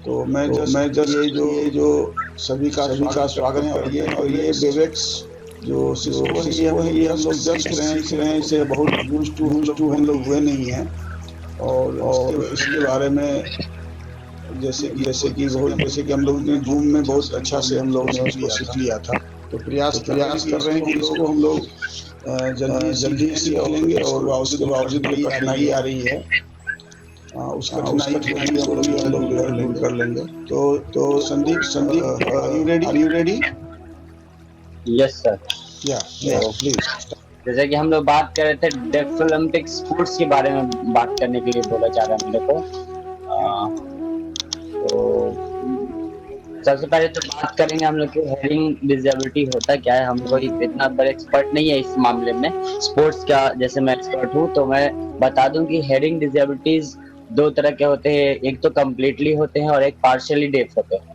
तो मैं तो मैं जस्ट जस्ट ये जो सभी का सभी का स्वागत करते स्वागत हैं। करते हैं। और ये बेवेक्स जो सिस्को है ये हम लोग जस्ट सीख रहे हैं, इसे बहुत यूज टू हम लोग हुए नहीं हैं। और इसके बारे में जैसे कि हम लोग ने जूम में बहुत अच्छा से हम लोगों ने उसको सीख लिया था। तो प्रयास कर रहे हैं कि इसको हम लोग जल्दी सीख जल्दी लेंगे। सीख और लेंगे उसके और बावजूद उसके जो बावजूद जो कठिनाई कठिनाई आ आ रही रही है, है, उस उस कठिनाई को कठिनाई भी को भी हम लोग जल्दी जल्दी दूर दूर कर कर लेंगे। लेंगे। तो तो Sandeep, Sandeep, are you ready? Are you ready? Yes sir. या तो प्लीज। जैसे कि हम लोग बात कर रहे थे डेफ ओलंपिक स्पोर्ट्स के बारे में बात करने के लिए बोला जा रहा है मेरे को। तो सबसे पहले तो बात करेंगे हम लोग की हेयरिंग डिसेबिलिटी होता क्या है। हम लोग इतना बड़े एक्सपर्ट नहीं है इस मामले में स्पोर्ट्स का, जैसे मैं एक्सपर्ट हूँ तो मैं बता दूं कि हेयरिंग डिसेबिलिटीज दो तरह के होते हैं। एक तो कम्प्लीटली होते हैं और एक पार्शियली डेफ होते हैं।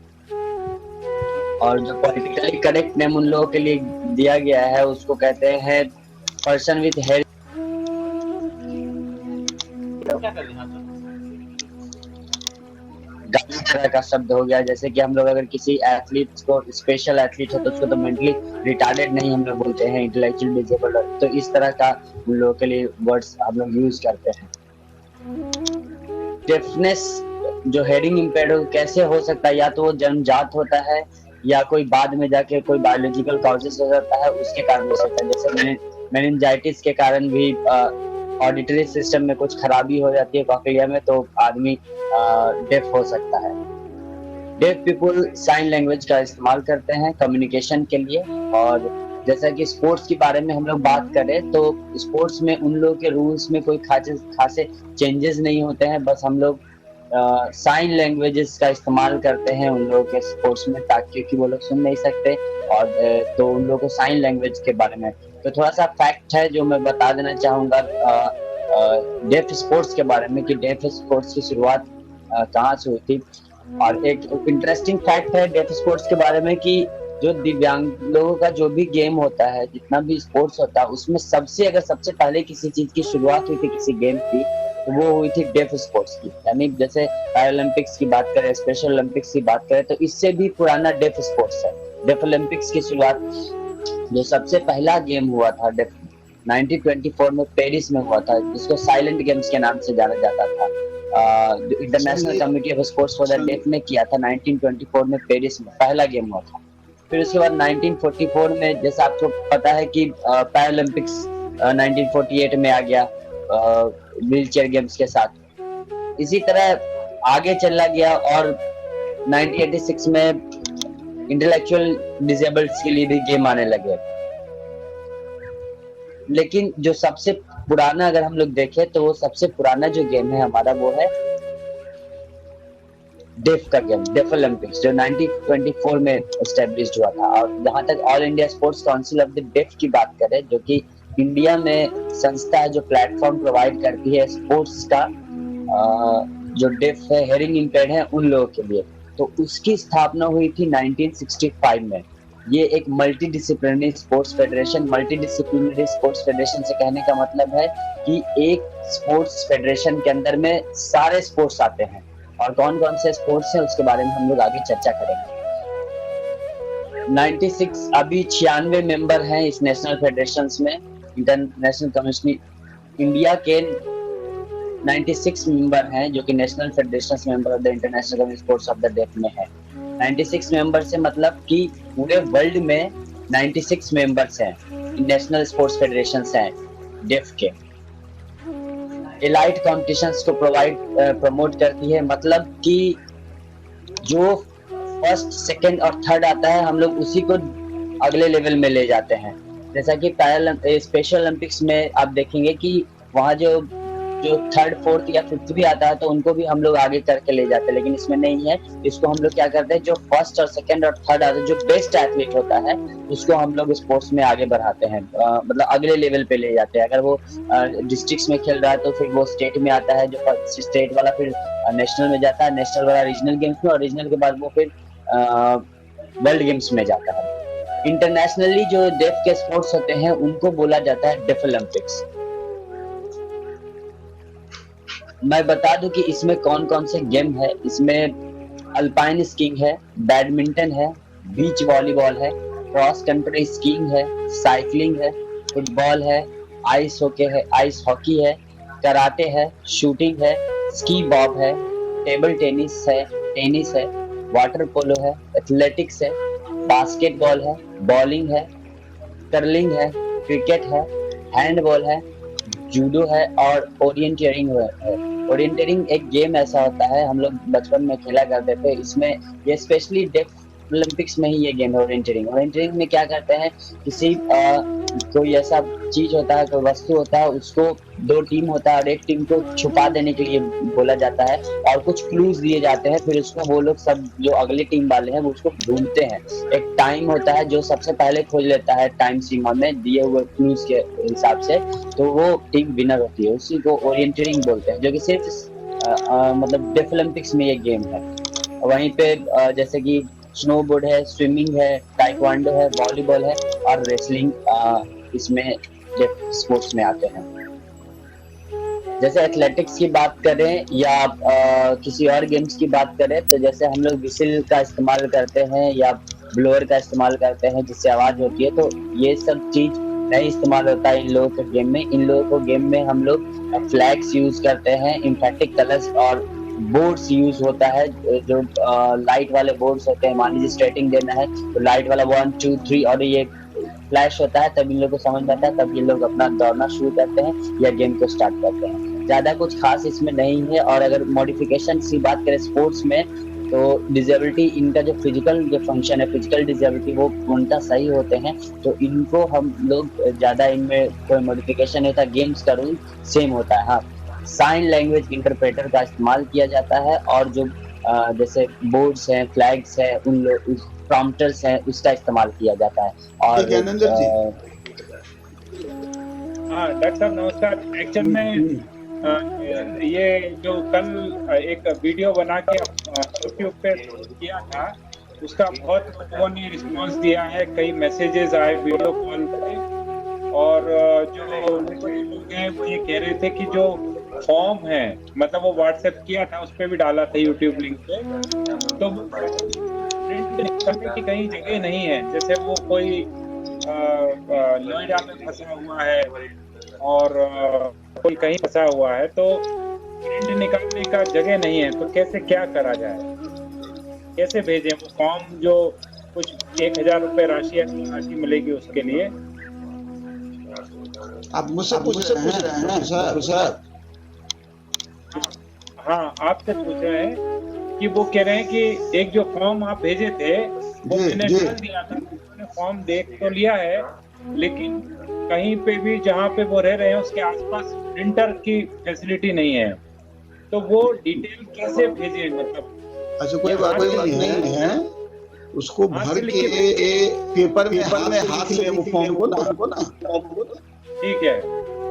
और जो पॉलिटिकली करेक्ट नेम उन लोगों के लिए दिया गया है उसको कहते हैं पर्सन विथ हेयर। गलत तरह का शब्द हो गया। जैसे कि हम लोग अगर किसी एथलीट को, स्पेशल एथलीट है तो उसको तो मेंटली रिटार्डेड नहीं हम लोग बोलते हैं, इंटेलेक्चुअल डिसेबल्ड। तो इस तरह का उन लोगों के लिए वर्ड्स हम लोग यूज करते हैं। डेफनेस जो हेयरिंग इम्पेयर्ड हो कैसे हो सकता है, या तो वो जन्मजात होता है या कोई बाद में जाके कोई बायोलॉजिकल कॉजेस हो जाता है उसके कारण हो सकता है। जैसे मेनिंजाइटिस के कारण भी ऑडिटरी सिस्टम में कुछ खराबी हो जाती है कॉक्लिया में, तो आदमी डेफ हो सकता है। डेफ पीपुल साइन लैंग्वेज का इस्तेमाल करते हैं कम्युनिकेशन के लिए। और जैसा कि स्पोर्ट्स के बारे में हम लोग बात करें तो स्पोर्ट्स में उन लोगों के रूल्स में कोई खासे चेंजेस नहीं होते हैं। बस हम लोग साइन लैंग्वेजेस का इस्तेमाल करते हैं उन लोगों के स्पोर्ट्स में, ताकि क्योंकि वो लोग सुन नहीं सकते। और तो उन लोगों को साइन लैंग्वेज के बारे में तो थोड़ा सा फैक्ट है जो मैं बता देना चाहूंगा डेफ स्पोर्ट्स के बारे में कि डेफ स्पोर्ट्स की शुरुआत कहाँ से हुई थी। और एक इंटरेस्टिंग फैक्ट है डेफ स्पोर्ट्स के बारे में कि जो दिव्यांग लोगों का जो भी गेम होता है, जितना भी स्पोर्ट्स होता है, उसमें सबसे पहले किसी चीज की शुरुआत हुई थी, किसी गेम की, तो वो हुई थी डेफ स्पोर्ट्स की। यानी जैसे पैरालंपिक्स की बात करें, स्पेशल ओलंपिक्स की बात करें, तो इससे भी पुराना डेफ स्पोर्ट्स है। डेफ ओलंपिक्स की शुरुआत जो सबसे पहला गेम हुआ था डेफ 1924 में पेरिस में हुआ था, जिसको साइलेंट गेम्स के नाम से जाना जाता था। International Committee of Sports for the Deaf ने किया था 1924 में पेरिस में पहला गेम हुआ था। फिर उसके बाद 1944 में जैसा आपको पता है कि पैरालंपिक्स 1948 में आ गया व्हील चेयर गेम्स के साथ। इसी तरह आगे चला गया और 1986 में इंटेलेक्चुअल डिसेबल्ड के लिए भी गेम आने लगे। लेकिन जो सबसे पुराना अगर हम लोग देखें तो वो सबसे पुराना जो गेम है हमारा वो है डेफ का गेम, डेफ ओलंपिक्स, जो 1924 में एस्टेब्लिश्ड हुआ था। और जहां तक All India Sports Council of the Deaf की बात करें, जो कि इंडिया में संस्था है जो प्लेटफॉर्म प्रोवाइड करती है स्पोर्ट्स का, जो डेफ है, हेयरिंग इम्पेयर्ड है उन लोगों के लिए, तो उसकी स्थापना हुई थी 1965 में। ये एक multi disciplinary sports federation, multi disciplinary sports federation से कहने का मतलब है कि एक स्पोर्ट्स फेडरेशन के अंदर में सारे स्पोर्ट्स आते हैं। और कौन कौन से स्पोर्ट्स हैं उसके बारे में हम लोग आगे चर्चा करेंगे। 96 अभी 96 मेंबर हैं इस नेशनल फेडरेशन में। इंटरनेशनल कमिश्नर इंडिया के 96 मेंबर हैं जो कि national federation member of the International Committee Sports of the Deaf में है। 96 मेंबर से मतलब कि पूरे वर्ल्ड में 96 मेंबर्स हैं, नेशनल स्पोर्ट्स फेडरेशंस हैं डेफ के। एलाइट कॉम्पिटिशंस को प्रमोट करती है, मतलब कि जो फर्स्ट, सेकंड और थर्ड आता है हम लोग उसी को अगले लेवल में ले जाते हैं। जैसा कि स्पेशल ओलंपिक्स में आप देखेंगे कि वहाँ जो थर्ड, फोर्थ या फिफ्थ भी आता है तो उनको भी हम लोग आगे करके ले जाते हैं, लेकिन इसमें नहीं है। इसको हम लोग क्या करते हैं, जो फर्स्ट और सेकंड और थर्ड आता है, जो बेस्ट एथलीट होता है, उसको हम लोग स्पोर्ट्स में आगे बढ़ाते हैं, मतलब अगले लेवल पे ले जाते हैं। अगर वो डिस्ट्रिक्ट्स में खेल रहा है तो फिर वो स्टेट में आता है, जो स्टेट वाला फिर नेशनल में जाता है, नेशनल वाला रीजनल गेम्स में, और रीजनल के बाद वो फिर वर्ल्ड गेम्स में जाता है। इंटरनेशनली जो डेफ के स्पोर्ट्स होते हैं उनको बोला जाता है डेफ ओलंपिक्स। मैं बता दूं कि इसमें कौन कौन से गेम है। इसमें अल्पाइन स्कीइंग है, बैडमिंटन है, बीच वॉलीबॉल है, क्रॉस कंट्री स्कीइंग है, साइकिलिंग है, फुटबॉल है, आइस हॉकी है, कराटे है, शूटिंग है, स्की बॉब है, टेबल टेनिस है, वाटर पोलो है, एथलेटिक्स है, बास्केटबॉल है, बॉलिंग है, कर्लिंग है, क्रिकेट है, हैंडबॉल है, जूडो है और ओरिएंटेरिंग है। ओरिएंटेरिंग एक गेम ऐसा होता है, हम लोग बचपन में खेला करते थे। इसमें ये स्पेशली डेफ ओलंपिक्स में ही ये गेम है ओरिएंटेरिंग। ओरिएंटेरिंग में क्या करते हैं, किसी कोई ऐसा चीज होता है, कोई वस्तु होता है, उसको दो टीम होता है और एक टीम को छुपा देने के लिए बोला जाता है और कुछ क्लूज दिए जाते हैं, फिर उसको वो लोग सब जो अगले टीम वाले हैं वो उसको ढूंढते हैं। एक टाइम होता है, जो सबसे पहले खोज लेता है टाइम सीमा में दिए हुए क्लूज के हिसाब से, तो वो टीम विनर होती है। उसी को ओरिएंटेरिंग बोलते हैं, जो कि सिर्फ मतलब डेफ ओलंपिक्स में ये गेम है। वहीं पे जैसे कि स्नोबोर्ड है, स्विमिंग है, ताइक्वांडो है, वॉलीबॉल है और रेसलिंग इसमें डेफ स्पोर्ट्स में आते हैं। जैसे एथलेटिक्स की बात करें या किसी और गेम्स की बात करें, तो जैसे हम लोग विसिल का इस्तेमाल करते हैं या ब्लोअर का इस्तेमाल करते हैं जिससे आवाज होती है, तो ये सब चीज नहीं इस्तेमाल होता है इन लोगों के गेम में। इन लोगों को गेम में हम लोग फ्लैग्स यूज करते हैं, इम्फेटिक कलर्स और बोर्ड्स यूज होता है, जो लाइट वाले बोर्ड्स होते हैं। मान लीजिए स्टार्टिंग देना है तो लाइट वाला 1 2 3 और ये फ्लैश होता है, तब इन लोग को समझ में आता है, तब ये लोग अपना दौड़ना शुरू करते हैं या गेम को स्टार्ट करते हैं। ज्यादा कुछ खास इसमें नहीं है। और अगर मॉडिफिकेशन की बात करें स्पोर्ट्स में, तो डिजेबिलिटी, इनका जो फिजिकल जो फंक्शन है, फिजिकल डिजेबिलिटी वो पूर्णतः सही होते हैं, तो इनको हम लोग ज्यादा इनमें कोई मॉडिफिकेशन नहीं था। गेम्स का रूल सेम होता है। हाँ, साइन लैंग्वेज इंटरप्रेटर का इस्तेमाल किया जाता है और जो जैसे बोर्ड्स हैं, फ्लैग्स हैं, उन लोग प्रॉम्प्टर्स हैं, उसका इस्तेमाल किया जाता है। और हाँ डॉक्टर साहब नमस्कार। एक्चुअल में ये जो कल एक वीडियो बना के यूट्यूब पे किया था, उसका बहुत लोगों ने रिस्पॉन्स दिया है। कई मैसेजेस आए वीडियो कॉल पे, और जो लोग हैं वो ये कह रहे थे कि जो फॉर्म है, मतलब वो व्हाट्सएप किया था, उस पर भी डाला था यूट्यूब लिंक पे, तो प्रिंट करने की कहीं जगह नहीं है। जैसे वो कोई नोएडा में फंसा हुआ है और कोई कहीं फंसा हुआ है, तो प्रिंट निकालने का जगह नहीं है, तो कैसे क्या करा जाए, कैसे भेजें वो फॉर्म जो कुछ 1000 रुपए राशि मिलेगी उसके लिए? आप मुझसे पूछ रहे हैं सर? हाँ, आपसे पूछ रहे हैं कि वो कह रहे हैं कि एक जो फॉर्म आप भेजे थे वो मैंने डाल दिया था, मैंने फॉर्म देख तो लिया है, लेकिन कहीं पे भी जहाँ पे वो रह रहे हैं उसके आसपास प्रिंटर की फैसिलिटी नहीं है, तो वो डिटेल कैसे भेजे? मतलब अच्छा, कोई बात नहीं है, उसको भर के पेपर में हाथ से वो फॉर्म को ना, ठीक है,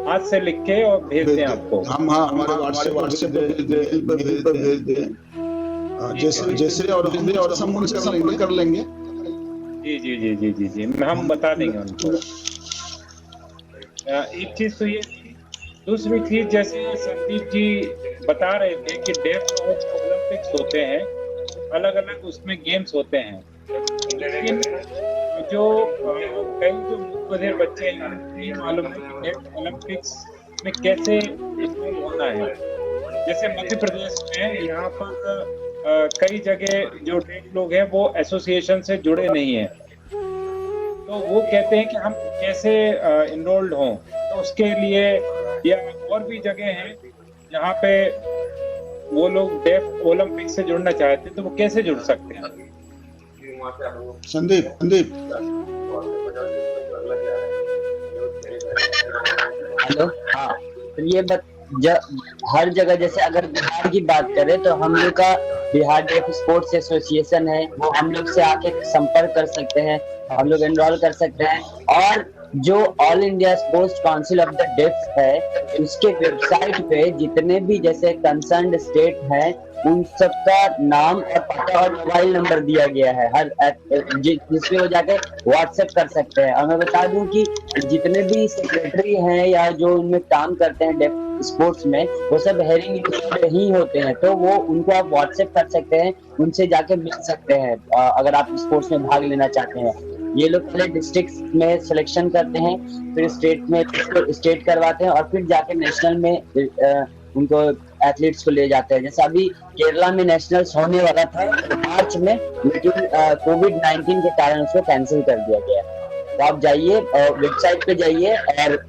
हाथ से लिख के और भेज दें आपको। हम हमारे व्हाट्सएप पे भेज दें, जैसे और संपर्क कर लेंगे। जी, हम बता देंगे उनको। एक चीज तो ये, दूसरी चीज जैसे संदीप जी बता रहे थे कि डेफ ओलंपिक्स होते हैं, अलग अलग उसमें गेम्स होते हैं, लेकिन जो कई जो मुख्य बच्चे हैं नहीं मालूम है कि डेफ ओलंपिक्स में कैसे इसमें होना है। जैसे मध्य प्रदेश में यहाँ पर कई जगह जो डेफ लोग हैं वो एसोसिएशन से जुड़े नहीं हैं, तो वो कहते हैं कि हम कैसे इनरोल्ड हों, तो उसके लिए या और भी जगह हैं जहाँ पे वो लोग डेफ ओलंपिक से जुड़ना चाहते हैं, तो वो कैसे जुड़ सकते हैं? संदीप हेलो। हाँ, तो ये हर जगह, जैसे अगर बिहार की बात करें तो हम लोग का बिहार डेफ स्पोर्ट्स एसोसिएशन है, वो हम लोग से आके संपर्क कर सकते हैं, हम लोग एनरोल कर सकते हैं। और जो All India Sports Council of the Deaf है, उसके वेबसाइट पे जितने भी जैसे कंसर्न्ड स्टेट हैं उन सबका नाम और पता और मोबाइल नंबर दिया गया है, हर जिसमें वो जाके व्हाट्सएप कर सकते हैं। और मैं बता दूं कि जितने भी सेक्रेटरी हैं या जो उनमें काम करते हैं डेफ स्पोर्ट्स में, वो सब हेयरिंग इंपैक्ट ही होते हैं। तो वो उनको आप व्हाट्सएप कर सकते हैं, उनसे जाके मिल सकते हैं अगर आप स्पोर्ट्स में भाग लेना चाहते हैं। ये लोग पहले डिस्ट्रिक्ट में सिलेक्शन करते हैं, फिर स्टेट में स्टेट करवाते हैं, और फिर जाके नेशनल में उनको एथलीट्स को ले जाते हैं। जैसे अभी केरला में नेशनल्स होने वाला था मार्च में, लेकिन कोविड-19 के कारण उसको कैंसिल कर दिया गया। तो आप जाइए, वेबसाइट पे जाइए और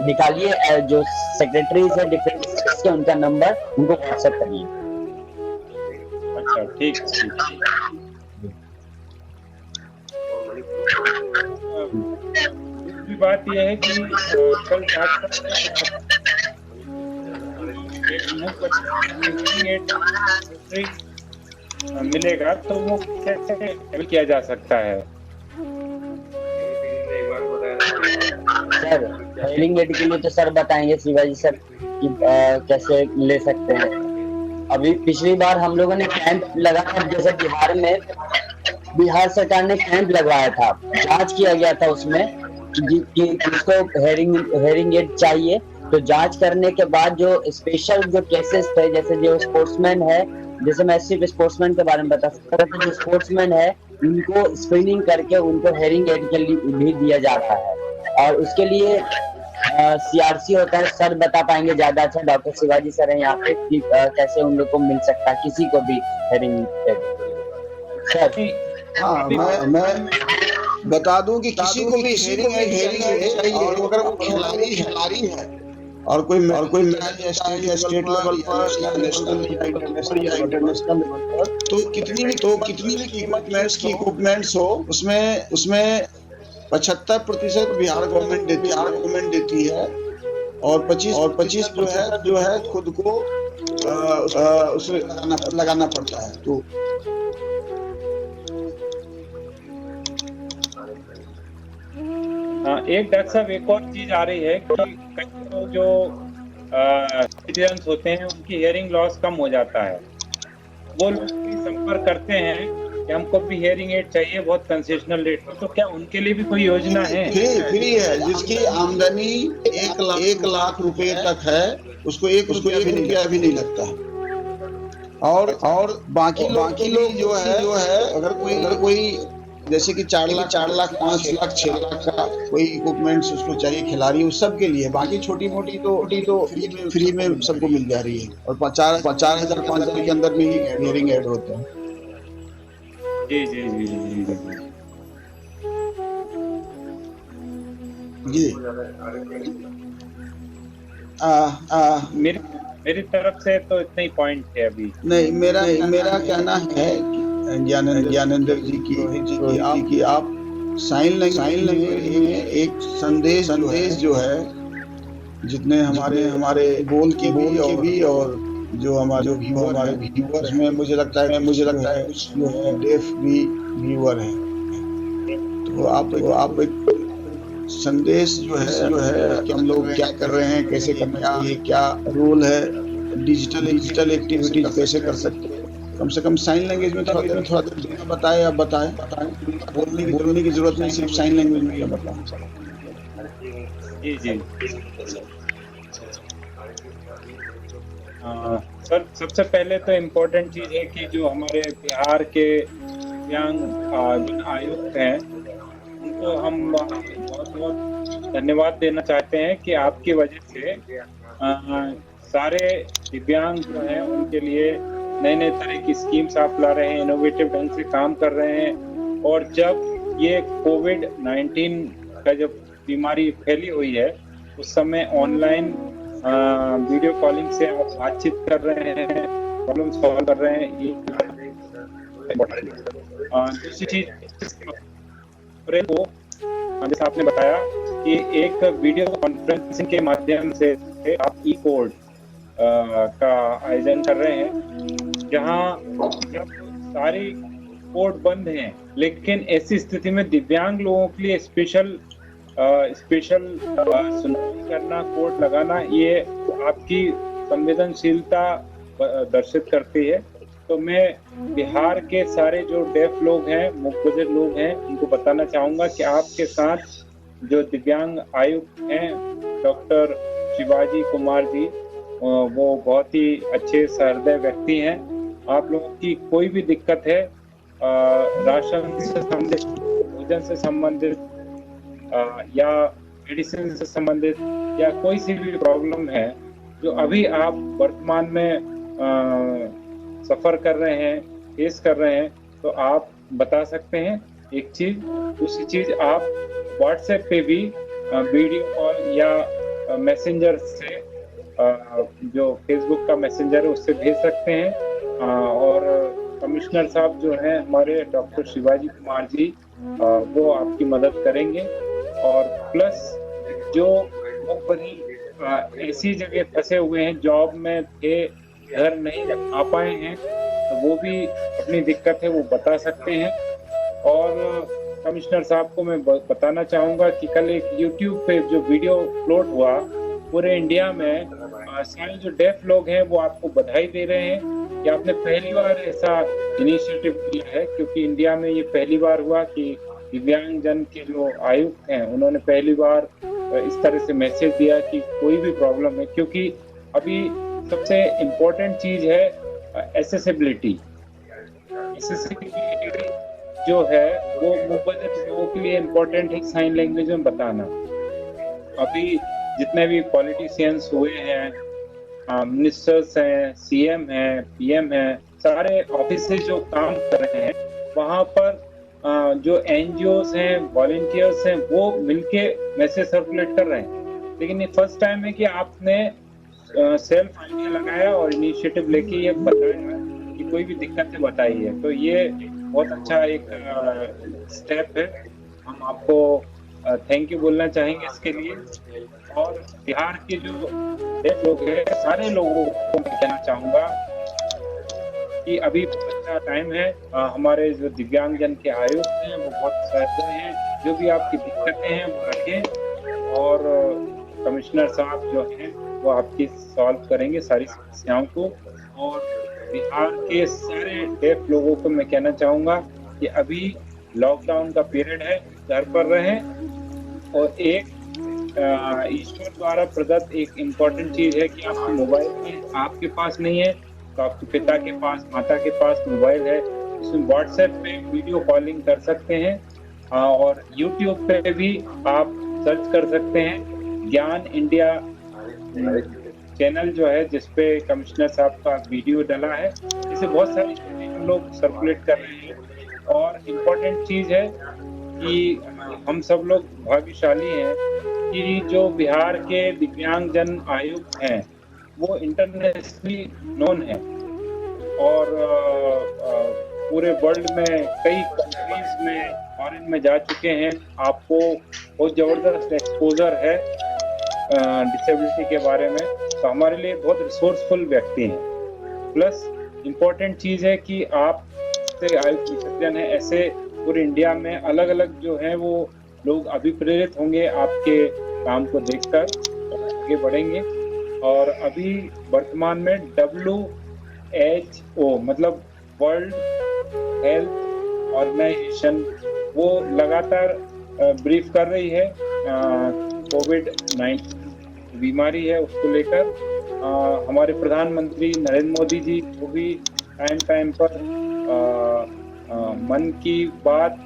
निकालिए जो सेक्रेटरीज है डिफरेंट डिस्ट्रिक्ट्स के, उनका नंबर उनको व्हाट्सएप करिए। अच्छा, ठीक है। दूसरी बात यह है कि कल मिलेगा तो वो कैसे किया जा सकता है? सर हेयरिंग एड के लिए तो सर बताएंगे शिवाजी सर कि कैसे ले सकते हैं। अभी पिछली बार हम लोगों ने कैंप लगाया, जैसे बिहार सरकार ने कैंप लगवाया था, जांच किया गया था उसमें कि उसको हेयरिंग एड चाहिए। तो जांच करने के बाद जो स्पेशल जो केसेस थे, जैसे जो स्पोर्ट्समैन है, जैसे मैं सिर्फ स्पोर्ट्समैन के बारे में बता सकता हूँ, जो स्पोर्ट्समैन है उनको स्क्रीनिंग करके उनको हेयरिंग एड के लिए भी दिया जा रहा है। और उसके लिए सीआरसी होता है, सर बता पाएंगे ज्यादा अच्छा, डॉक्टर शिवाजी सर है यहाँ पे, कि कैसे उन लोग को मिल सकता है, किसी को भी हेयरिंग एड। सर हाँ, मैं बता दूं कि किसी को भी हेयरिंग एड चाहिए, और अगर वो खिलाड़ी है और कोई मैच या स्टेट लेवल पर या नेशनल या इंटरनेशनल लेवल पर, तो कितनी भी इक्विपमेंट्स हो, उसमें 75% बिहार गवर्नमेंट देती है, और 25% जो है खुद को उसमें लगाना पड़ता है। तो एक डॉक्टर साहब, एक और चीज आ रही है कि कई लोग जो सिटीजन्स होते हैं उनकी हियरिंग लॉस कम हो जाता है, वो लोग भी संपर्क करते हैं कि हमको भी हियरिंग एड चाहिए बहुत कंसेशनल रेट में। तो क्या उनके लिए भी कोई योजना है? फ्री है, जिसकी आमदनी 1 लाख रुपए तक है, उसको एक रुपया भी नहीं लगता है। और बाकी लोग जो है अगर कोई जैसे कि 4 लाख 5 लाख 6 लाख का कोई इक्विपमेंट्स उसको चाहिए खिलाड़ी, उस सब के लिए। बाकी छोटी मोटी तो फ्री में सबको मिल जा रही है, और 4,000 5,000 के अंदर में ही हियरिंग एड होता है। जी मेरी तरफ से तो इतना ही पॉइंट है अभी। नहीं, मेरा कहना है ज्ञानेंद्र जी की आप साइन लैंग्वेज में एक संदेश जो है, जितने हमारे बोल के भी और जो हमारे व्यूअर में, मुझे लगता है कुछ जो है डेफ भी व्यूअर है, तो आप एक संदेश जो है कि हम लोग क्या कर रहे हैं, कैसे करना है, क्या रोल है, डिजिटल एक्टिविटीज कैसे कर सकते हैं। कम से कम साइन लैंग्वेज में थोड़ा देर बताएं। बोलने की जरूरत नहीं, सिर्फ साइन लैंग्वेज में बताएं। जी सर, सबसे पहले तो इम्पोर्टेंट चीज है कि जो हमारे बिहार के दिव्यांग आयुक्त हैं, उनको हम बहुत धन्यवाद देना चाहते हैं कि आपकी वजह से सारे दिव्यांग जो हैं उनके लिए नए तरह की स्कीम्स आप ला रहे हैं, इनोवेटिव ढंग से काम कर रहे हैं। और जब ये कोविड-19 का जब बीमारी फैली हुई है, उस समय ऑनलाइन वीडियो कॉलिंग से आप बातचीत कर रहे हैं, प्रॉब्लम सॉल्व कर रहे हैं। दूसरी चीज को जैसे आपने बताया कि एक वीडियो कॉन्फ्रेंसिंग के माध्यम से आप ई कोड का आयोजन कर रहे हैं, जहां जब सारे कोड बंद हैं, लेकिन ऐसी स्थिति में दिव्यांग लोगों के लिए स्पेशल सुनवाई करना, कोड लगाना, ये आपकी संवेदनशीलता दर्शित करती है। तो मैं बिहार के सारे जो डेफ लोग हैं, मुकबधिर लोग हैं, उनको बताना चाहूंगा कि आपके साथ जो दिव्यांग आयुक्त हैं डॉक्टर शिवाजी कुमार जी, वो बहुत ही अच्छे सहृदय व्यक्ति हैं। आप लोगों की कोई भी दिक्कत है, राशन से संबंधित, भोजन से संबंधित, या मेडिसिन से संबंधित, या कोई सी भी प्रॉब्लम है जो अभी आप वर्तमान में सफ़र कर रहे हैं, फेस कर रहे हैं, तो आप बता सकते हैं एक चीज़। दूसरी चीज़, आप व्हाट्सएप पे भी वीडियो कॉल या मैसेंजर से, जो फेसबुक का मैसेंजर है उससे भेज सकते हैं। और कमिश्नर साहब जो हैं हमारे डॉक्टर शिवाजी कुमार जी, वो आपकी मदद करेंगे। और प्लस जो ऐसी जगह फंसे हुए हैं, जॉब में थे, घर नहीं आ पाए हैं, तो वो भी अपनी दिक्कत है वो बता सकते हैं। और कमिश्नर साहब को मैं बताना चाहूँगा कि कल एक यूट्यूब पे जो वीडियो अपलोड हुआ, पूरे इंडिया में सारे जो डेफ लोग हैं वो आपको बधाई दे रहे हैं कि आपने पहली बार ऐसा इनिशिएटिव किया है, क्योंकि इंडिया में ये पहली बार हुआ कि दिव्यांगजन के जो आयुक्त हैं उन्होंने पहली बार इस तरह से मैसेज दिया कि कोई भी प्रॉब्लम है, क्योंकि अभी सबसे इम्पोर्टेंट चीज़ है एक्सेसिबिलिटी जो है, वो मुबज्जल लोगों के लिए इम्पोर्टेंट है साइन लैंग्वेज में बताना। अभी जितने भी पॉलिटिशियंस हुए हैं, मिनिस्टर्स हैं, सीएम हैं, पीएम हैं, सारे ऑफिसेज जो काम कर रहे हैं, वहाँ पर जो एनजीओस हैं, वॉलंटियर्स हैं, वो मिलके मैसेज सर्कुलेट कर रहे हैं। लेकिन ये फर्स्ट टाइम है कि आपने सेल्फ आइडिया लगाया और इनिशिएटिव लेके ये बताया कि कोई भी दिक्कत है बताइए। तो ये बहुत अच्छा एक स्टेप है। हम आपको थैंक यू बोलना चाहेंगे इसके लिए। और बिहार के जो लोग हैं, सारे लोगों को मैं कहना चाहूँगा कि अभी अच्छा टाइम है। हमारे जो दिव्यांगजन के आयुक्त हैं वो बहुत सहृदय हैं, जो भी आपकी दिक्कतें हैं वो रखें, और कमिश्नर साहब जो हैं वो आपकी सॉल्व करेंगे सारी समस्याओं को। और बिहार के सारे डेफ लोगों को मैं कहना चाहूँगा कि अभी लॉकडाउन का पीरियड है, घर पर रहें। और एक ईश्वर द्वारा प्रदत्त एक इम्पॉर्टेंट चीज़ है कि आपके मोबाइल में आपके पास नहीं है तो आपके पिता के पास, माता के पास मोबाइल है, उसमें व्हाट्सएप पे वीडियो कॉलिंग कर सकते हैं। और यूट्यूब पे भी आप सर्च कर सकते हैं ज्ञान इंडिया चैनल जो है, जिसपे कमिश्नर साहब का वीडियो डला है। इसे बहुत सारे हम लोग सर्कुलेट कर रहे हैं। और इम्पोर्टेंट चीज़ है कि हम सब लोग भाग्यशाली हैं कि जो बिहार के दिव्यांगजन आयुक्त हैं वो इंटरनेशनली नोन है, और पूरे वर्ल्ड में कई कंट्रीज में, फॉरेन में जा चुके हैं। आपको बहुत ज़बरदस्त एक्सपोजर है डिसेबिलिटी के बारे में, तो हमारे लिए बहुत रिसोर्सफुल व्यक्ति हैं। प्लस इम्पोर्टेंट चीज़ है कि आप से आयुक्त विसर्जन है, ऐसे पूरे इंडिया में अलग अलग जो है वो लोग अभिप्रेरित होंगे आपके काम को देखकर और आगे बढ़ेंगे। और अभी वर्तमान में WHO मतलब वर्ल्ड हेल्थ ऑर्गेनाइजेशन वो लगातार ब्रीफ कर रही है कोविड-19 बीमारी है उसको लेकर। हमारे प्रधानमंत्री नरेंद्र मोदी जी वो भी टाइम टाइम पर मन की बात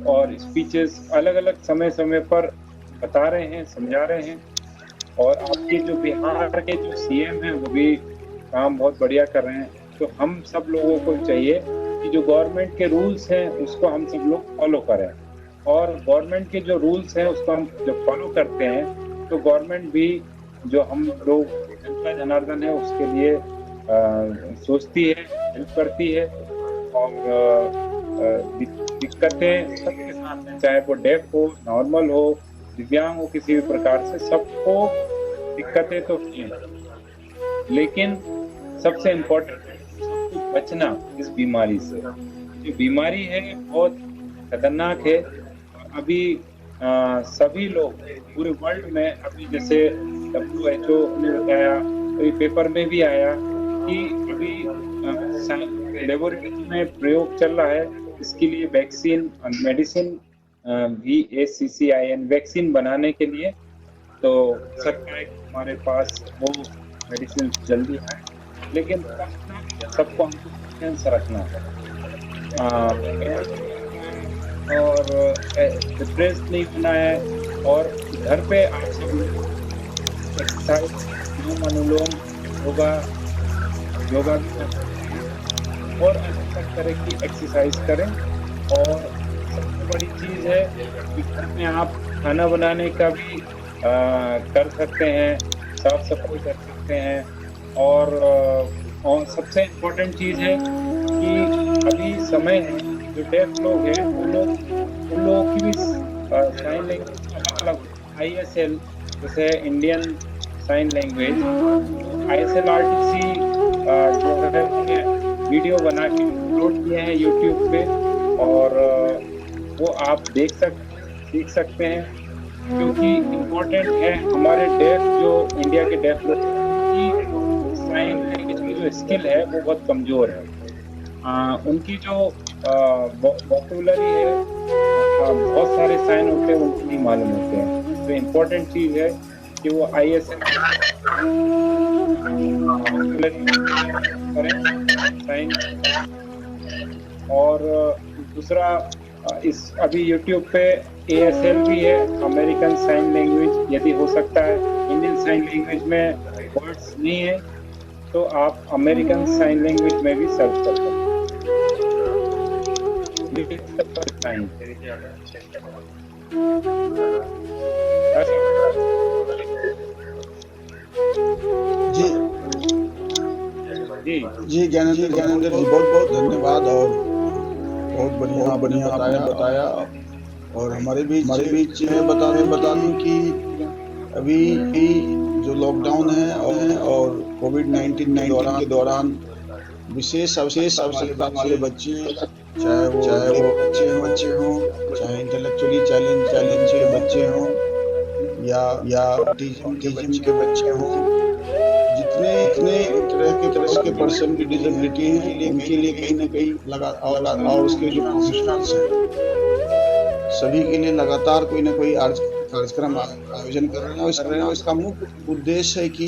और स्पीचेस अलग अलग समय समय पर बता रहे हैं, समझा रहे हैं। और आपके जो बिहार के जो सीएम हैं वो भी काम बहुत बढ़िया कर रहे हैं। तो हम सब लोगों को चाहिए कि जो गवर्नमेंट के रूल्स हैं उसको हम सब लोग फॉलो करें, और गवर्नमेंट के जो रूल्स हैं उसको हम जब फॉलो करते हैं तो गवर्नमेंट भी जो हम लोग जनता जनार्दन है उसके लिए सोचती है, हेल्प करती है। और दिक्कतें सबके साथ हैं, चाहे वो डेफ हो, नॉर्मल हो, दिव्यांग हो, किसी भी प्रकार से सबको दिक्कतें तो हैं। लेकिन सबसे इम्पोर्टेंट है सबको बचना इस बीमारी से। ये बीमारी है बहुत खतरनाक है। अभी सभी लोग पूरे वर्ल्ड में, अभी जैसे WHO ने बताया, अभी पेपर में भी आया कि अभी लेबोरेटरी में प्रयोग चल रहा है, इसके लिए वैक्सीन, मेडिसिन भी ACCIN वैक्सीन बनाने के लिए। तो सकता है कि हमारे पास वो मेडिसिन जल्दी आए, लेकिन तब तक सबको हमको पेशेंस रखना है और डिप्रेस नहीं होना है। और घर पे आप सब एक्सरसाइज, अनुलोम अनुलोम, योगा भी कर सकते हैं और अलग तरह की एक्सरसाइज करें। और सबसे बड़ी चीज़ है कि घर में आप खाना बनाने का भी कर सकते हैं, साफ सफाई कर सकते हैं। और सबसे इम्पोर्टेंट चीज़ है कि अभी समय है, जो डेफ लोग हैं उन लोगों की भी साइन लैंग्वेज अलग अलग, ISL जैसे इंडियन साइन लैंग्वेज, ISLRTC जो है वीडियो बना के अपलोड किए हैं यूट्यूब पे, और वो आप सीख सकते हैं, क्योंकि इम्पोर्टेंट है हमारे डेफ, जो इंडिया के डेफ लोग की साइन लैंग्वेज की जो स्किल है वो बहुत कमज़ोर है। उनकी जो वोकैबुलरी है, बहुत सारे साइन होते हैं उनको नहीं मालूम होते हैं। तो इम्पोर्टेंट चीज़ है कि वो ISL करें साइन। और दूसरा, इस अभी यूट्यूब पे ASL भी है, अमेरिकन साइन लैंग्वेज, यदि हो सकता है इंडियन साइन लैंग्वेज में वर्ड्स नहीं है तो आप अमेरिकन साइन लैंग्वेज में भी सर्च कर सकते हैं। जी ज्ञानेंद्र जी, बहुत बहुत धन्यवाद, और बहुत बढ़िया बताया। और हमारे बीच में बता दूं कि अभी जो लॉकडाउन है और कोविड-19 के दौरान विशेष आवश्यकता वाले बच्चे, चाहे वो बच्चे हों, चाहे इंटेलेक्चुअली चैलेंज के बच्चे हों या ऑटिज्म के बच्चे हों, जितने तरह के पर्सन की डिसेबिलिटी है, उनके लिए कहीं न कहीं और उसके जो प्रोफेशनल्स हैं, सभी के लिए लगातार कोई न कोई कार्यक्रम आयोजन कर रहे हैं। और इसका मुख्य उद्देश्य है कि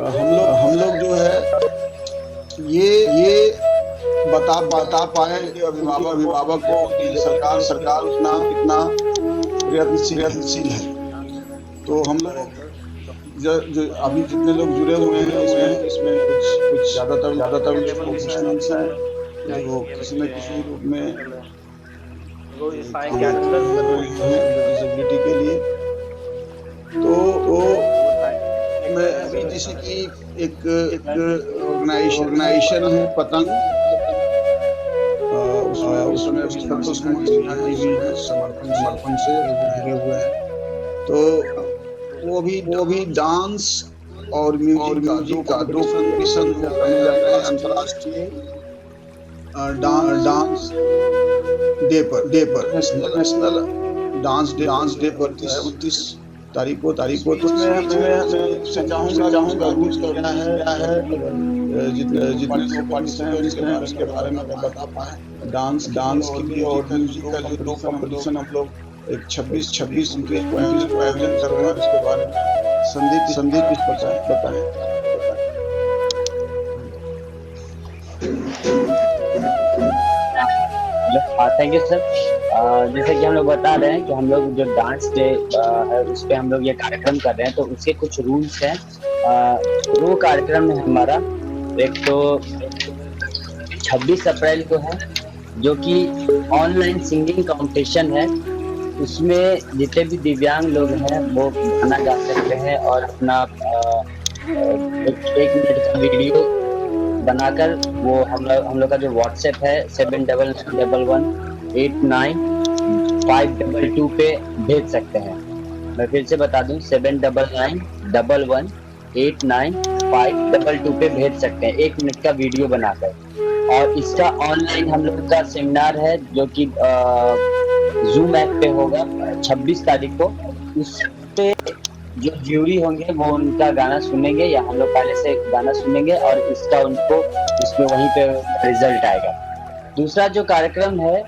हम लोग जो है ये बता पाए अभिभावक को कि सरकार इतना प्रयत्नशील है। तो हम लोग जो अभी जितने लोग जुड़े हुए हैं इसमें कुछ ज़्यादातर प्रोफेशनल्स हैं जो किसी न किसी रूप में डिसेबिलिटी के लिए। तो मैं अभी जैसे कि एक ऑर्गेनाइजेशन है पतंग, उसमें संतोष कुमार सिन्हा जी भी हैं, समर्पण से जुड़े हुए हैं। तो वो भी डांस और म्यूजिक का दो कंपटीशन करने जा रहे हैं अंतर्राष्ट्रीय डांस डे पर नेशनल डांस डे पर 29 तारीख को। तो मैं चाहूँगा रूल्स क्या है, जितने लोग पार्टिसिपेंट्स हैं उसके बारे में बता पाएँ। डांस के लिए और म्यूजिक का जो 2 कंपटीशन हम लोग 26 29 को आयोजन कर रहे हैं, उसके बारे में संदीप कुछ बताएं। Thank you sir. जैसे कि हम लोग बता रहे हैं कि हम लोग जो डांस डे है उस पर हम लोग ये कार्यक्रम कर रहे हैं, तो उसके कुछ रूल्स हैं। 2 कार्यक्रम है हमारा। एक तो 26 अप्रैल को है, जो कि ऑनलाइन सिंगिंग कंपटीशन है। उसमें जितने भी दिव्यांग लोग हैं वो गाना गा सकते हैं और अपना 1 मिनट का वीडियो बनाकर वो हम लोग का जो व्हाट्सएप है 7991895222 पे भेज सकते हैं। मैं फिर से बता दूं, 7991895222 पे भेज सकते हैं 1 मिनट का वीडियो बनाकर। और इसका ऑनलाइन हम लोग का सेमिनार है जो कि जूम ऐप पे होगा 26 तारीख को। उस पे जो ज्यूरी होंगे वो उनका गाना सुनेंगे या हम लोग पहले से गाना सुनेंगे और इसका उनको इसमें वहीं पे रिजल्ट आएगा। दूसरा जो कार्यक्रम है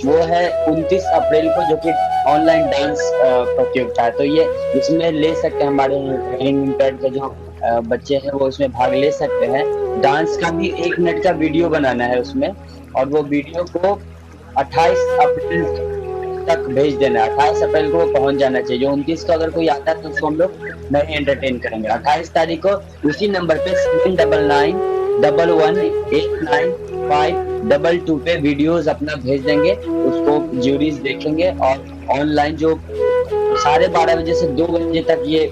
वो है 29 अप्रैल को, जो कि ऑनलाइन डांस प्रतियोगिता है। तो ये इसमें ले सकते हैं, हमारे हियरिंग इम्पेयर्ड के जो बच्चे हैं वो उसमें भाग ले सकते हैं। डांस का भी 1 मिनट का वीडियो बनाना है उसमें, और वो वीडियो को 28 अप्रैल तक भेज देना है। 28 अप्रैल को वो पहुंच जाना चाहिए। जो 29 को अगर कोई आता है तो उसको हम लोग नहीं एंटरटेन करेंगे। 28 तारीख को उसी नंबर पे 7991189522 पे वीडियोस अपना भेज देंगे, उसको ज्यूरीज देखेंगे। और ऑनलाइन जो 12:30 बजे से 2 बजे तक ये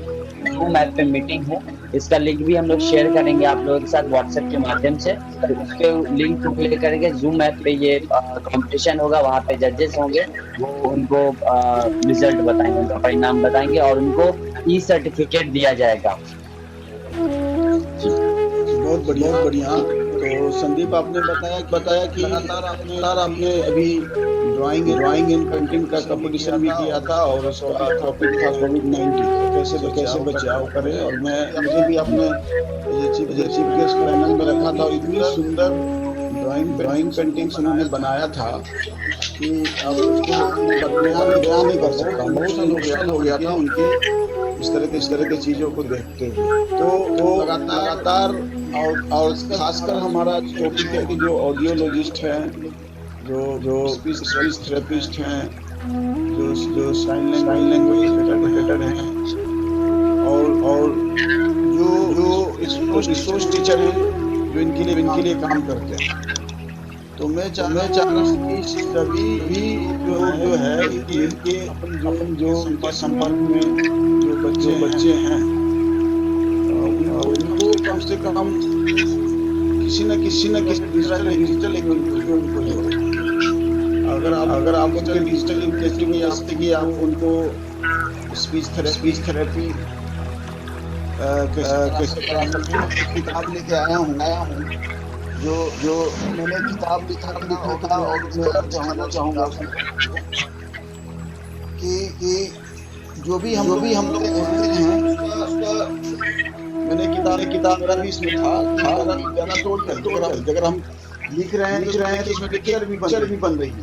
जूम ऐप पे मीटिंग है, इसका लिंक भी हम लोग शेयर करेंगे आप लोगों के साथ व्हाट्सएप के माध्यम से। तो उसके लिंक को क्लिक करके जूम ऐप पे ये कंपटीशन होगा, वहाँ पे जजेस होंगे, वो उनको रिजल्ट बताएंगे, उनका परिणाम बताएंगे और उनको ई सर्टिफिकेट दिया जाएगा। बहुत बढ़िया, बहुत बढ़िया। तो संदीप, आपने बताया कि लगातार आपने अभी ड्राइंग एंड पेंटिंग का कंपटीशन भी किया था, और उसका टॉपिक था कोविड-19, कैसे बचाव करें। और मुझे भी आपने चीफ गेस्ट पैनल में रखा था, और इतनी सुंदर ड्राइंग पेंटिंग्स उन्होंने बनाया था कि अब उसको बयान नहीं कर सकता। बहुत इमोशनल हो गया था उनके इस तरह के चीज़ों को देखते हुए। तो लगातार और खासकर हमारा टॉपिक है कि जो ऑडियोलॉजिस्ट हैं, जो स्पीच थेरेपिस्ट हैं, जो साइन लैंग्वेज इंटरप्रेटर हैं, और जो रिसोर्स टीचर हैं, जो इनके लिए काम करते हैं। तो मैं चाह रहा हूँ कि सभी भी जो है इनके अपन जो उनके संपर्क में जो बच्चे हैं, उनको कम से कम किसी न किसी डिजिटल अगर आप उनके डिजिटल इंटरेस्ट में आते कि आप उनको स्पीच थेरेपी किताब लेके आया हूँ, जो मैंने किताब लिखा था, और मैं चाहना चाहूँगा कि जो भी हम लोग देखते हैं, मैंने किताब मेरा भी इसमें था गाना तोड़ कर, अगर हम लिख रहे हैं तो इसमें पिक्चर भी बन रही है,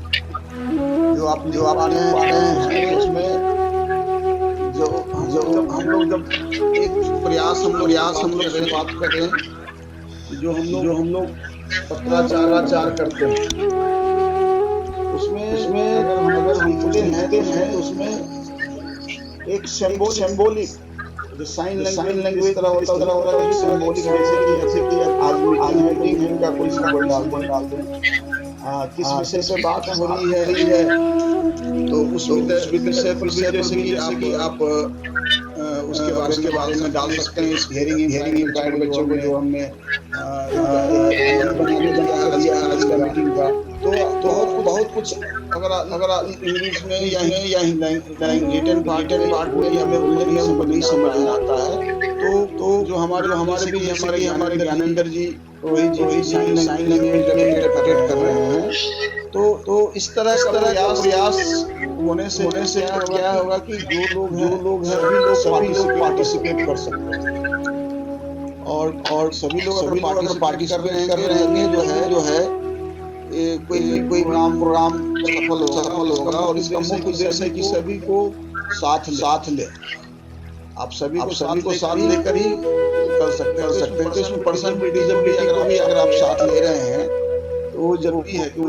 जो आप पा रहे हैं। उसमें जो हम लोग जब एक प्रयास हम लोग से बात कर रहे हैं, जो हम लोग पत्राचार करते हैं, उसमें अगर हम लिखते हैं तो उसमें एक सिंबॉलिक जो साइन लैंग्वेज तरह होता है, सिंबॉलिक, जैसे कि आज मीटिंग का कोई सिंबल डाल दें, किस विषय पे बात हो रही है, तो उस विषय पर जैसे कि आप उसके बारे में डाल सकते हैं। इस हियरिंग इम्पेयर्ड बच्चों को जो हमने आज का मीटिंग का, तो बहुत कुछ अगर इंग्लिश में या रिटन पार्ट में हमें नहीं समझ आता है, तो जो हमारे ज्ञानेंद्र जी वही साइन लैंग्वेज इंटरप्रेट कर रहे हैं। तो इस तरह प्रयास होने से क्या होगा कि जो लोग हैं सभी लोग पार्टिसिपेट कर सकते हैं, और सभी लोग अगर पार्टिसिपेट कर रहे हैं जो है कोई प्रोग्राम सफल होगा। और इसका मुख्य उद्देश्य है कि सभी को साथ ले, आप सभी को साथ लेकर ही कर सकते हैं। तो इसमें परसेंटेज अगर आप साथ ले रहे हैं, तो जरूरी है कि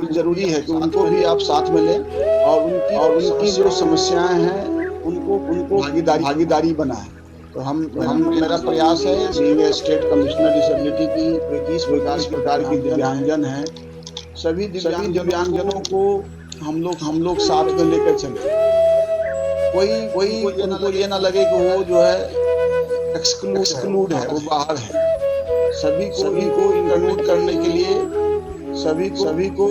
उनको भी आप साथ में लें, और उनकी जो समस्याएं हैं उनको भागीदारी बनाएं। तो मेरा प्रयास है, बीइंग स्टेट कमिश्नर डिसेबिलिटी की 21 प्रकार की दिव्यांगजन हैं, सभी दिव्यांगजनों को हम लोग साथ में लेकर चले। कोई उनको ये ना लगे कि वो जो है एक्सक्लूड है, वो बाहर है। सभी को इंक्लूड करने के लिए सभी को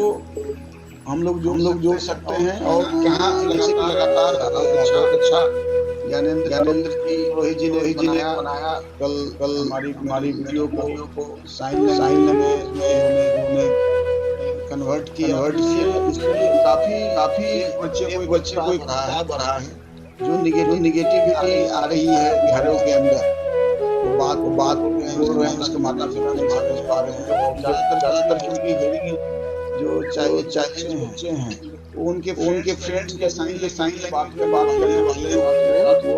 हम लोग जोड़ सकते हैं। और कहाँ जैसे कि लगातार अच्छा ज्ञानेंद्र की रोहित जी ने बनाया कल हमारी वीडियो को साइन में कन्वर्ट किया। इसमें काफी बच्चे को बढ़ा है जो निगेटिविटी आ रही है घरों के अंदर, वो बात बोल रहे हैं, उसके माता पिता नहीं समझ पा रहे हैं। ज्यादातर क्योंकि जो चाहे बच्चे हैं उनके फ्रेंड्स के साइन बात करने वाले वो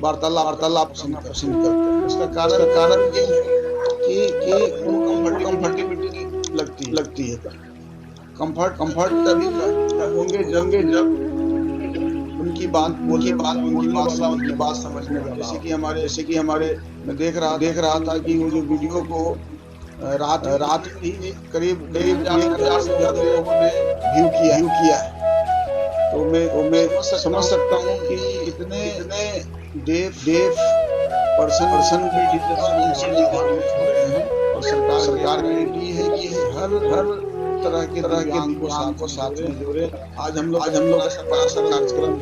वार्तालाप पसंद करते हैं। इसका कारण ये है कि उनको कंफर्टेबिलिटी लगती है। कंफर्ट तभी होंगे जब उनकी बात समझने में, जैसे कि हमारे मैं देख रहा था कि वो जो वीडियो को रात ही करीब 1,000 से ज्यादा लोगों ने व्यू किया है। तो मैं समझ सकता हूँ कि इतने डेफ पर्सन भी डिजिटल हो रहे हैं। और सरकार की नीति है कि हर तरह के को साथ में जोड़े। आज हम लोग बड़ा सा कार्यक्रम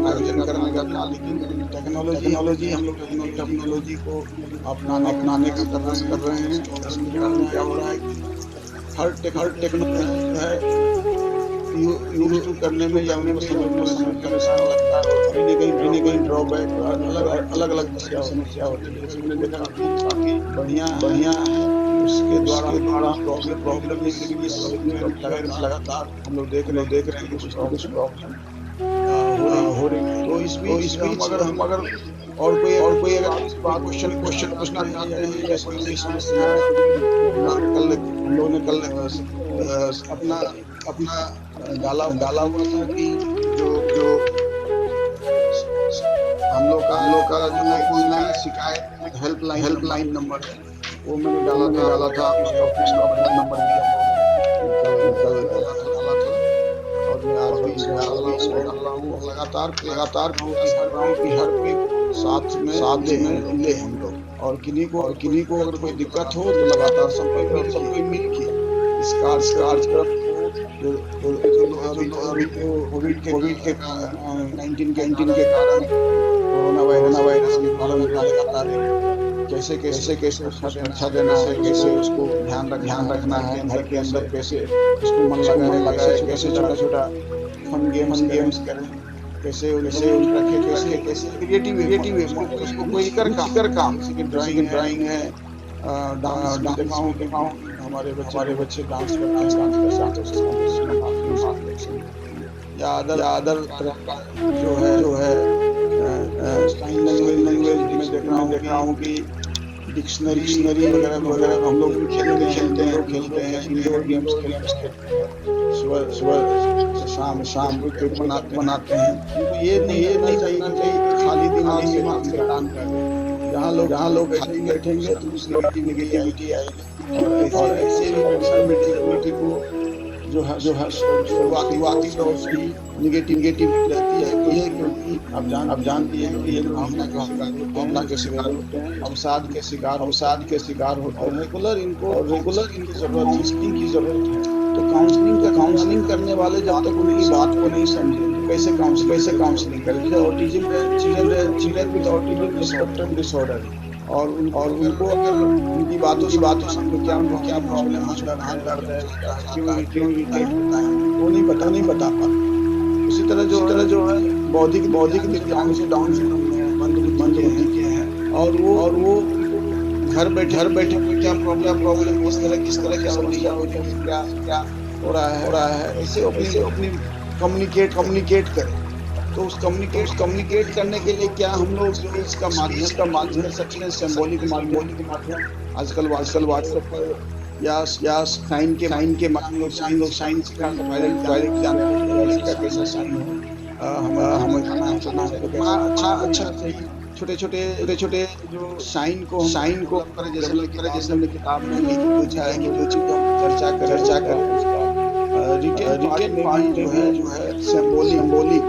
आयोजन करने का था, लेकिन टेक्नोलॉजी हम लोग टेक्नोलॉजी को अपनाने का प्रयास कर रहे हैं। क्या हो रहा है कि हर टेक्नोलॉजी है यूज करने में या उनको समझने में समय लगता है। कहीं ना कहीं ड्रॉबैक अलग समस्या होती है। हमने देखा काफी बढ़िया है, उसके द्वारा प्रॉब्लम लगातार हम लोग देख रहे हैं कुछ प्रॉब्लम हो रही है। तो इस बीच हम अगर और कोई अगर क्वेश्चन पूछना चाहते हैं या कोई समस्या है, हम लोगों ने कल अपना डाला हुआ था कि जो हम लोग का जो ऑनलाइन शिकायत हेल्पलाइन नंबर है, वो मैंने डाला था। उसका नंबर भी कल डाला था। और मैं आज भी डाल रहा हूँ। लगातार कोशिश कर रहा हूँ कि हर कोई साथ में ले हम लोग। और किन्हीं को अगर कोई दिक्कत हो तो लगातार संपर्क मिल के इस कार्यक्रम अभी कोविड के 19 के कारण कोरोना वायरस के कारण लगातार कैसे अच्छा देना है, कैसे उसको ध्यान रखना है, घर के अंदर कैसे उसको मन लगाए, कैसे छोटा फन गेम्स करें, कैसे रखे, कैसे क्रिएटिव उसको कोई कर काम ड्राइंग है, डांस हमारे बच्चे डांस करते हैं, या अदर तरह का जो है साइन लैंग्वेज में देख रहा हूँ कि डिक्शनरी वगैरह हम लोग खेलते हैं। इंडोर गेम्स खेलते हैं, सुबह शाम को बनाते हैं। उनको ये नहीं चाहिए खाली दिमाग से काम करें। जहाँ लोग खाली बैठेंगे तो उसकी नेगेटिविटी आएगी। और ऐसे भी नेगेटिविटी को जो है शुरुआती दौर से ही नेगेटिव रहती है, क्योंकि आप जानती हैं कि ये हमला के शिकार होते हैं, अवसाद के शिकार होते हैं। रेगुलर इनको काउंसलिंग की जरूरत है। तो काउंसलिंग करने वाले जब तक उनकी बात को नहीं समझे कैसे काउंसलिंग करें। Children with autism spectrum disorder, और उनको अगर उनकी बातों से क्या प्रॉब्लम है, दर्द है, क्यों इरिटेट होता है, वो नहीं बता पाते। उसी तरह जो है बौद्धिक दिव्यांग से डाउन सिंड्रोम में मंद बुद्धि के हैं, और वो घर बैठे क्या प्रॉब्लम किस तरह क्या समस्या हो जाए, क्या हो रहा है, ऐसे अपनी कम्युनिकेट करें। तो उस कम्युनिकेट करने के लिए क्या हम लोग जो इसका माध्यम सकते हैं, सिंबॉलिक माध्यम आजकल व्हाट्सएप पर या साइन के माध्यम साइन सिखा डायरेक्ट जाने का कैसा साइन हो, हमें अच्छा छोटे जो साइन को जैसे हमने किताब में पूछा है कि जो चीज हम चर्चा करें उसका रिटेन पार्ट जो है सिंबॉलिक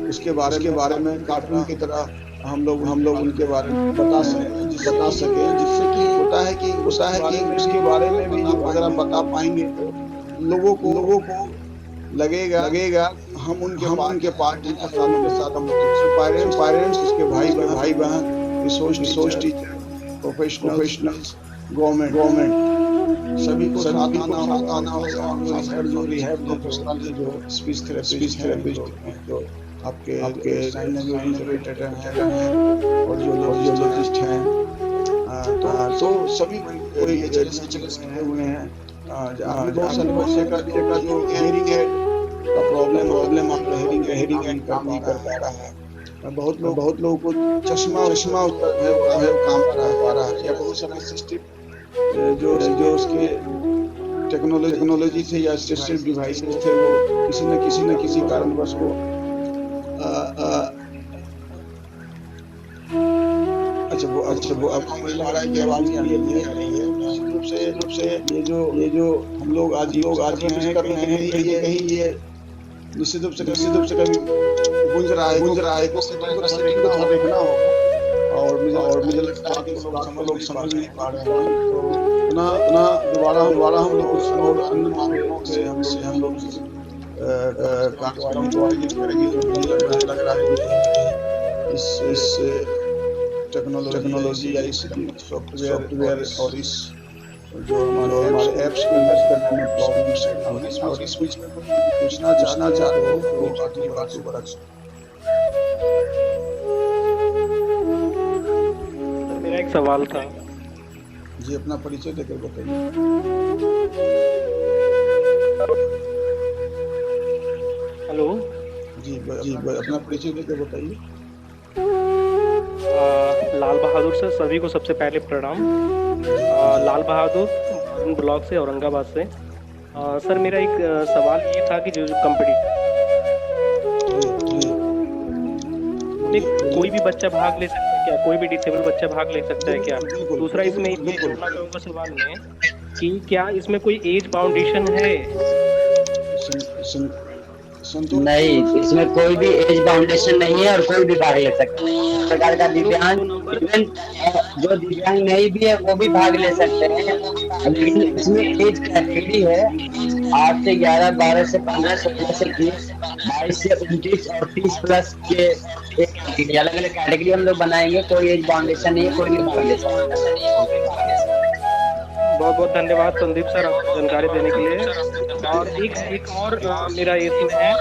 उसके बारे में कार्टून की तरह हम लोग उनके बारे में बता सकें, जिससे कि होता है कि उसके बारे में भी अगर आप बता पाएंगे तो लोगों को लगेगा हम उनके पार्टी के साथ हम पेरेंट्स, उसके भाई बहन, रिसोर्स टीचर, प्रोफेशनल्स, गवर्नमेंट सभी को आना होगा। जो रिहैब प्रोफेशनल जो स्पीच थेरेपिस्ट हैं, जो आपके साइन लैंग्वेज इंटरप्रेटर हैं, और जो लॉजिस्ट हैं, तो सभी कोई एचएलएस हुए हैं। बहुत सारे बच्चे का जो हियरिंग प्रॉब्लम आपका हेडिंग काम नहीं कर पा रहा है। बहुत लोगों को चश्मा है काम पा रहा है, या बहुत सारे सिस्टम जो उसके टेक्नोलॉजी थे या असिस्टेड डिवाइसेस थे, वो किसी न किसी कारणवश वो अच्छा वो अब मुझे लग रहा है कि आवाज आ रही है। निश्चित रूप से ये जो हम लोग आज कर रहे हैं, कहीं ये निश्चित रूप से कभी गुंज रहा है को थोड़ा देखना होगा। और मुझे लगता है कि लोग समझ नहीं पा रहे हैं, तो पुनः दोबारा हम लोग अन्य मामलों से हम लोग कार्यक्रम को आयोजित करेंगे, जो मुझे लग रहा है कि इस टेक्नोलॉजी या इस सॉफ्टवेयर और इस जो हमारे ऐप्स को यूज करने में प्रॉब्लम्स है, और इस बीच में पूछना चाहते हो तो अपनी बातों को रख सकते। मेरा एक सवाल था जी, अपना परिचय देकर बताइए। हेलो जी अपना परिचय देकर बताइए। लाल बहादुर सर, सभी को सबसे पहले प्रणाम। लाल बहादुर ब्लॉक से, औरंगाबाद से। सर मेरा एक सवाल ये था कि जो कंपटीशन में कोई भी बच्चा भाग ले सकता है क्या? कोई भी डिसेबल बच्चा भाग ले सकता है क्या? दूसरा इसमें जोड़ना चाहूँगा सवाल में कि क्या इसमें कोई एज बाउंडेशन है? नहीं, इसमें कोई भी एज बाउंडेशन नहीं है और कोई भी भाग ले सकता है। इस प्रकार का दिव्यांग, जो दिव्यांग नहीं भी है वो भी भाग ले सकते हैं। लेकिन इसमें एज कैटेगरी है 8 से 11, 12 से 15, 16 से 20, 22 से 29 और 30 प्लस के एक कैटेगरी, अलग अलग कैटेगरी हम लोग बनाएंगे। कोई एज बाउंडेशन नहीं है, कोई भी भाग ले सकता है। बहुत बहुत धन्यवाद संदीप सर, आपको जानकारी देने के लिए। और एक और मेरा इसमें है,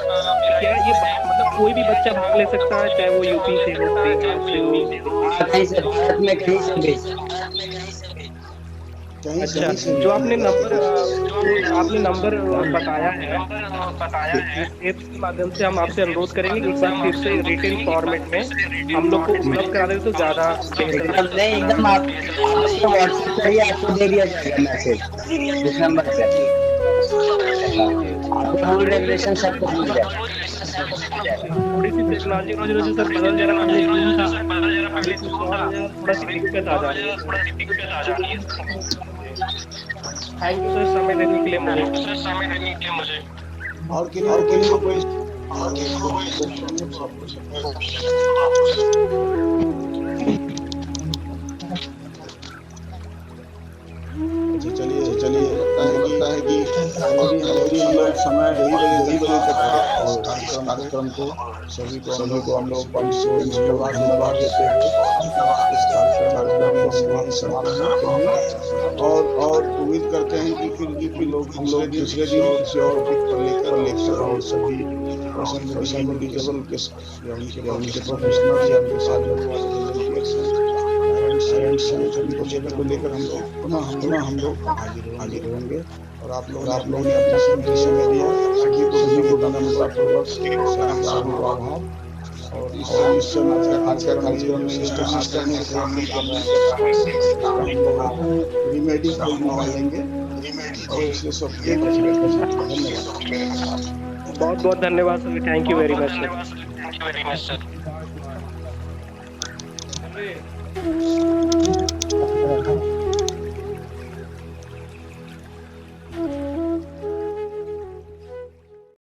क्या ये मतलब कोई भी बच्चा भाग ले सकता है, चाहे वो यूपी से हो, बिहार से हो, भारत में कहीं से भी। अच्छा, जो आपने नंबर बताया है, इस ऐप के माध्यम से हम आपसे अनुरोध करेंगे कि एक बार फिर से रिटेल फॉर्मेट में हम लोग को उपलब्ध करा दें तो ज़्यादा बेहतर। नहीं, एकदम आपको व्हाट्सएप पर ही आपको दे दिया जाएगा मैसेज इस नंबर पे। आपको रूल रेगुलेशन सब कुछ मिल जाएगा। थोड़ी सी टेक्नोलॉजी रोज सर बदल जा रहा है, थोड़ा सी दिक्कत आ जा रही है। थैंक यू सर समय देने के लिए मुझे। और किन्हीं को कोई चलिए लगता है कि हम लोग समय यही बजे तक है, और कार्यक्रम को सभी को हम लोग धन्यवाद देते हैं इस कार्यक्रम और उम्मीद करते हैं कि फिर लोग हम लोग दूसरे दिन किसी और लेकर और सभी डिसेबल के उनके प्रोफेशनल या उनके साथ को लेकर हम लोग हाजिर होंगे। और आप लोग ने अपना समय दिया, सभी को आभार। और इस आज का कार्यक्रम रिमेडी लेंगे और इसलिए सब बहुत बहुत धन्यवाद sir, thank you very much sir.